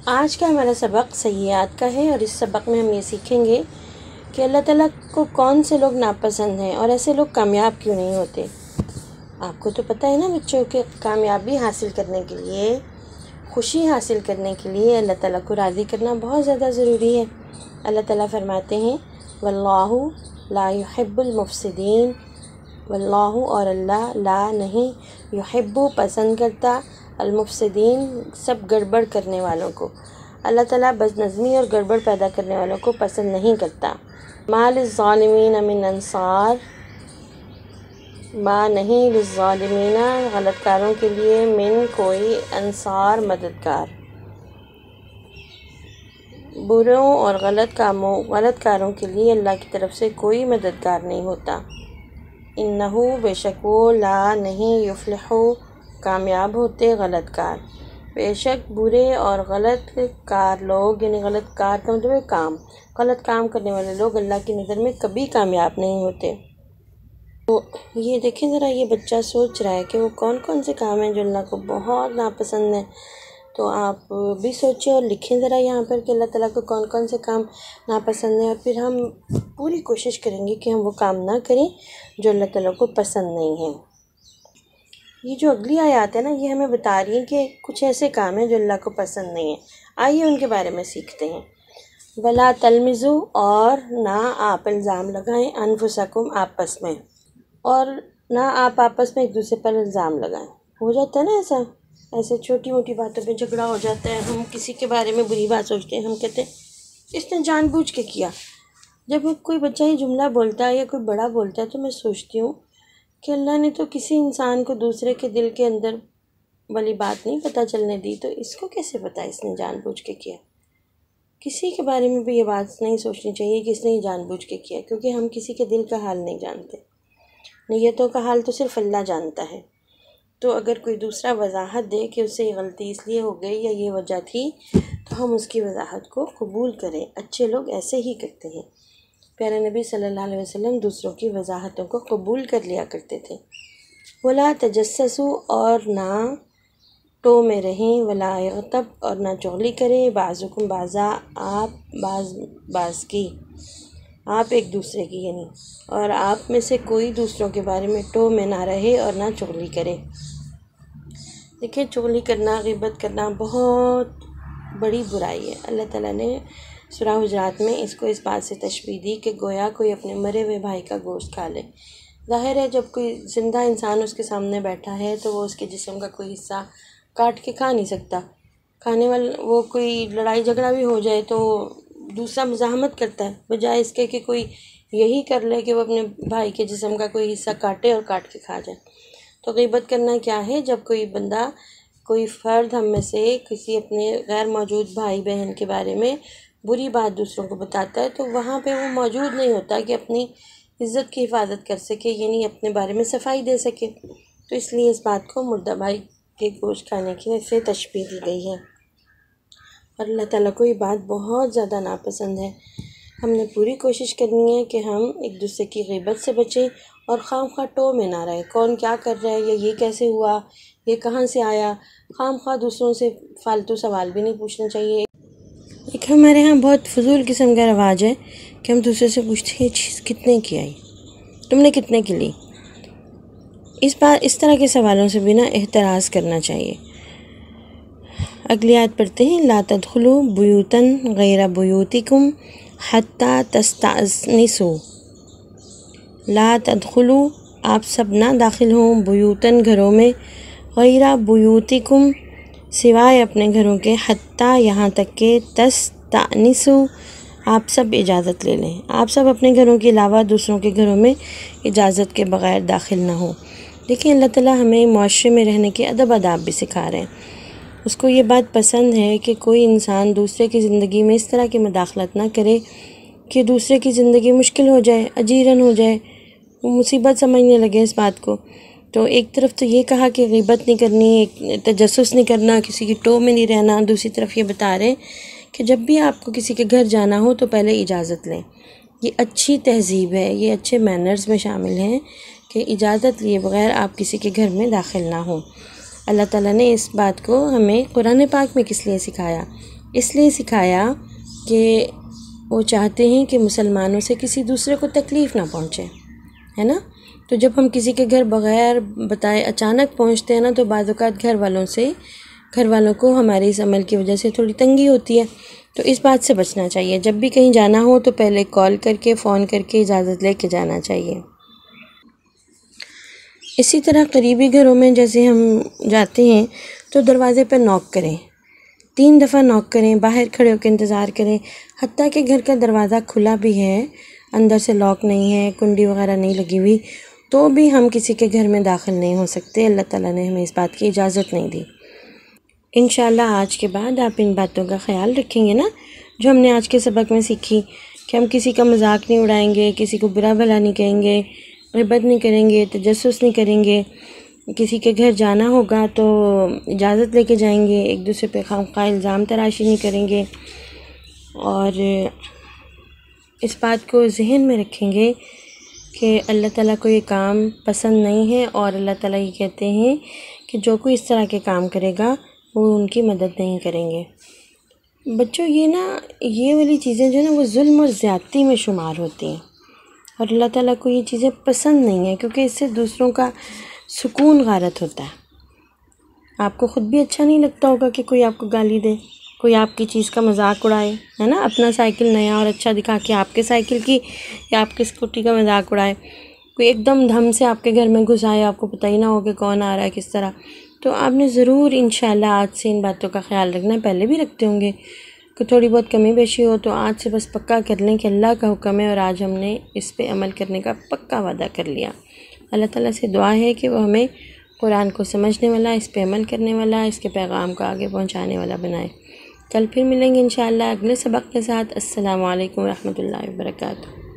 آج کا ہمارا سبق سیئات کا ہے، اور اس سبق میں ہم یہ سیکھیں گے کہ اللہ تعالیٰ کو کون سے لوگ ناپسند ہیں اور ایسے لوگ کامیاب کیوں نہیں ہوتے۔ آپ کو تو پتہ ہے نا بچوں کہ کامیابی حاصل کرنے کے لیے، خوشی حاصل کرنے کے لیے اللہ تعالیٰ کو راضی کرنا بہت زیادہ ضروری ہے۔ اللہ تعالیٰ فرماتے ہیں واللہ لا يحب المفسدین، واللہ اور اللہ لا نہیں، یحب پسند کرتا، المفسدین سب گڑبڑ کرنے والوں کو۔ اللہ تعالیٰ بد نظمی اور گڑبڑ پیدا کرنے والوں کو پسند نہیں کرتا۔ ما للظالمین من انصار، ما نہیں للظالمین غلط کاروں کے لیے، من کوئی، انصار مددگار، بروں اور غلط کاروں کے لیے اللہ کی طرف سے کوئی مددگار نہیں ہوتا۔ انہو بے شک وہ، لا نہیں، یفلحو کامیاب ہوتے غلط کار، بے شک برے اور غلط کار لوگ، یعنی غلط کار کا مطلب ہے کام، غلط کام کرنے والے لوگ اللہ کی نظر میں کبھی کامیاب نہیں ہوتے۔ تو یہ دیکھیں ذرا، یہ بچہ سوچ رہا ہے کہ وہ کون کون سے کام ہیں جو اللہ کو بہت ناپسند ہیں۔ تو آپ بھی سوچیں اور لکھیں ذرا یہاں پر کہ اللہ تعالیٰ کو کون کون سے کام ناپسند ہیں، اور پھر ہم پوری کوشش کریں گے کہ ہم وہ کام نہ کریں جو اللہ تعالیٰ کو پسند نہیں ہیں۔ یہ جو اگلی آیات ہے نا، یہ ہمیں بتا رہی ہیں کہ کچھ ایسے کام ہیں جو اللہ کو پسند نہیں ہیں۔ آئیے ان کے بارے میں سیکھتے ہیں۔ وَلَا تَلْمِزُوا، اور نہ آپ الزام لگائیں، انفسکم آپس میں، اور نہ آپ آپس میں ایک دوسرے پر الزام لگائیں۔ ہو جاتا ہے نا ایسے چھوٹی موٹی باتوں پہ جھگڑا ہو جاتا ہے، ہم کسی کے بارے میں بری بات سوچتے ہیں، ہم کہتے ہیں اس نے جان بوجھ کے کیا۔ جب کوئی بچہ یہ جملہ بولتا ہے یا کوئی بڑا بولتا ہے تو میں سوچتی ہوں کہ اللہ نے تو کسی انسان کو دوسرے کے دل کے اندر والی بات نہیں پتہ چلنے دی، تو اس کو کیسے پتہ اس نے جان بوجھ کے کیا۔ کسی کے بارے میں بھی یہ بات نہیں سوچنی چاہیے کہ اس نے جان بوجھ کے کیا، کیونکہ ہم کسی کے دل کا حال نہیں جانتے، نیتوں کا حال تو صرف اللہ جانتا ہے۔ تو اگر کوئی دوسرا وضاحت دے کہ اس سے یہ غلطی اس لیے ہو گئی یا یہ وجہ تھی، تو ہم اس کی وضاحت کو قبول کریں۔ اچھے لوگ ایسے ہی کرتے ہیں۔ پیارے نبی صلی اللہ علیہ وسلم دوسروں کی وضاحتوں کو قبول کر لیا کرتے تھے۔ وَلَا تَجَسَّسُوا، اور نہ ٹو میں رہیں، وَلَا يَغْتَبْ، اور نہ چغلی کریں، بعضکم بعضا، آپ بعض کی، آپ ایک دوسرے کی، یعنی اور آپ میں سے کوئی دوسروں کے بارے میں ٹو میں نہ رہے اور نہ چغلی کرے۔ دیکھیں، چغلی کرنا، غیبت کرنا بہت بڑی برائی ہے۔ اللہ تعالیٰ نے سورہ حجرات میں اس کو اس بات سے تشبیہ دی کہ گویا کوئی اپنے مرے ہوئے بھائی کا گوشت کھا لے۔ ظاہر ہے جب کوئی زندہ انسان اس کے سامنے بیٹھا ہے تو وہ اس کے جسم کا کوئی حصہ کاٹ کے کھا نہیں سکتا۔ کھانے والا وہ کوئی لڑائی جھگڑا بھی ہو جائے تو دوسرا مزاحمت کرتا ہے، بجائے اس کے کہ کوئی یہی کر لے کہ وہ اپنے بھائی کے جسم کا کوئی حصہ کاٹے اور کاٹ کے کھا جائے۔ تو غیبت کرنا کیا ہے؟ جب کوئی بندہ، کوئی فرد ہم میں سے کسی اپنے غیر موجود بھائی بہن کے بارے میں بری بات دوسروں کو بتاتا ہے تو وہاں پہ وہ موجود نہیں ہوتا کہ اپنی عزت کی حفاظت کر سکے، یعنی اپنے بارے میں صفائی دے سکے۔ تو اس لیے اس بات کو مردہ بھائی کے گوشت کھانے کی سے تشبیہ دی گئی ہے، اور اللہ تعالیٰ کو یہ بات بہت زیادہ ناپسند ہے۔ ہم نے پوری کوشش کرنی ہے کہ ہم ایک دوسرے کی غیبت سے بچیں اور خواہ خواہ ٹو میں نہ رہے، کون کیا کر رہا ہے، یا یہ کیسے ہوا، یہ کہاں سے آیا۔ خواہ خواہ دوسروں سے فالتو سوال بھی نہیں پوچھنا چاہیے۔ ایک ہمارے ہاں بہت فضول قسم کا رواج ہے کہ ہم دوسرے سے پوچھتے ہیں یہ چیز کتنے کی آئی، تم نے کتنے کی لی۔ اس طرح کے سوالوں سے بھی نا احتراز کرنا چاہیے۔ اگلی آیت پڑھتے ہیں، لا تدخلوا بیوتا غیر بیوتکم حتی تستأنسوا، لا تدخلوا، آپ سب نہ داخل ہوں، بیوتاً گھروں میں، غیر بیوتکم سوائے اپنے گھروں کے، حتی یہاں تک کہ تستأنسوا، آپ سب اجازت لے لیں، آپ سب اپنے گھروں کے علاوہ دوسروں کے گھروں میں اجازت کے بغیر داخل نہ ہوں۔ دیکھیں، اللہ تعالیٰ ہمیں معاشرے میں رہنے کے ادب آداب بھی سکھا رہے ہیں۔ اس کو یہ بات پسند ہے کہ کوئی انسان دوسرے کی زندگی میں اس طرح کی مداخلت نہ کرے کہ دوسرے کی زندگی مشکل ہو جائے، اجیرن ہو جائے، وہ مصیبت سمجھنے لگے اس بات کو۔ تو ایک طرف تو یہ کہا کہ غیبت نہیں کرنی، تجسس نہیں کرنا، کسی کی ٹو میں نہیں رہنا، دوسری طرف یہ بتا رہے ہیں کہ جب بھی آپ کو کسی کے گھر جانا ہو تو پہلے اجازت لیں۔ یہ اچھی تہذیب ہے، یہ اچھے مینرز میں شامل ہیں کہ اجازت لیے بغیر آپ کسی کے گھر میں داخل نہ ہوں۔ اللہ تعالیٰ نے اس بات کو ہمیں قرآن پاک میں کس لیے سکھایا؟ اس لیے سکھایا کہ وہ چاہتے ہیں کہ مسلمانوں سے کسی دوسرے کو تکلیف نہ پہنچے، ہے نا؟ تو جب ہم کسی کے گھر بغیر بتائے اچانک پہنچتے ہیں نا، تو بعض اوقات گھر والوں کو ہمارے اس عمل کی وجہ سے تھوڑی تنگی ہوتی ہے، تو اس بات سے بچنا چاہیے۔ جب بھی کہیں جانا ہو تو پہلے کال کر کے، فون کر کے اجازت لے کے جانا چاہیے۔ اسی طرح قریبی گھروں میں جیسے ہم جاتے ہیں تو دروازے پر نوک کریں، 3 دفعہ نوک کریں، باہر کھڑے ہو کے انتظار کریں، حتیٰ کہ گھر کا دروازہ کھلا بھی ہے، اندر سے لاک نہیں ہے، کنڈی وغیرہ نہیں لگی ہوئی، تو بھی ہم کسی کے گھر میں داخل نہیں ہو سکتے۔ اللہ تعالیٰ نے ہمیں اس بات کی اجازت نہیں دی۔ انشاءاللہ آج کے بعد آپ ان باتوں کا خیال رکھیں گے نا، جو ہم نے آج کے سبق میں سیکھی، کہ ہم کسی کا مذاق نہیں اڑائیں گے، کسی کو برا بھلا نہیں کہیں گے، غیبت نہیں کریں گے، تجسس نہیں کریں گے، کسی کے گھر جانا ہوگا تو اجازت لے کے جائیں گے، ایک دوسرے پہ خواہ الزام تراشی نہیں کریں گے، اور اس بات کو ذہن میں رکھیں گے کہ اللہ تعالیٰ کو یہ کام پسند نہیں ہے، اور اللہ تعالیٰ یہ کہتے ہیں کہ جو کوئی اس طرح کے کام کرے گا وہ ان کی مدد نہیں کریں گے۔ بچوں یہ والی چیزیں جو ہے نا وہ ظلم اور زیادتی میں شمار ہوتی ہیں، اور اللہ تعالیٰ کو یہ چیزیں پسند نہیں ہیں، کیونکہ اس سے دوسروں کا سکون غارت ہوتا ہے۔ آپ کو خود بھی اچھا نہیں لگتا ہوگا کہ کوئی آپ کو گالی دے، کوئی آپ کی چیز کا مذاق اڑائے، ہے نا؟ اپنا سائیکل نیا اور اچھا دکھا کے آپ کے سائیکل کی یا آپ کے اسکوٹی کا مذاق اڑائے، کوئی ایک دم دھم سے آپ کے گھر میں گھس آئے، آپ کو پتہ ہی نہ ہو کہ کون آ رہا ہے، کس طرح۔ تو آپ نے ضرور انشاءاللہ آج سے ان باتوں کا خیال رکھنا ہے، پہلے بھی رکھتے ہوں گے، کہ تھوڑی بہت کمی بیشی ہو تو آج سے بس پکا کر لیں کہ اللہ کا حکم ہے، اور آج ہم نے اس پہ عمل کرنے کا پکا وعدہ کر لیا۔ اللہ تعالیٰ سے دعا ہے کہ وہ ہمیں قرآن کو سمجھنے والا، اس پہ عمل کرنے والا، اس کے پیغام کو آگے پہنچانے والا بنائے۔ کل پھر ملیں گے انشاءاللہ اگلے سبق کے ساتھ۔ السلام علیکم ورحمۃ اللہ وبرکاتہ۔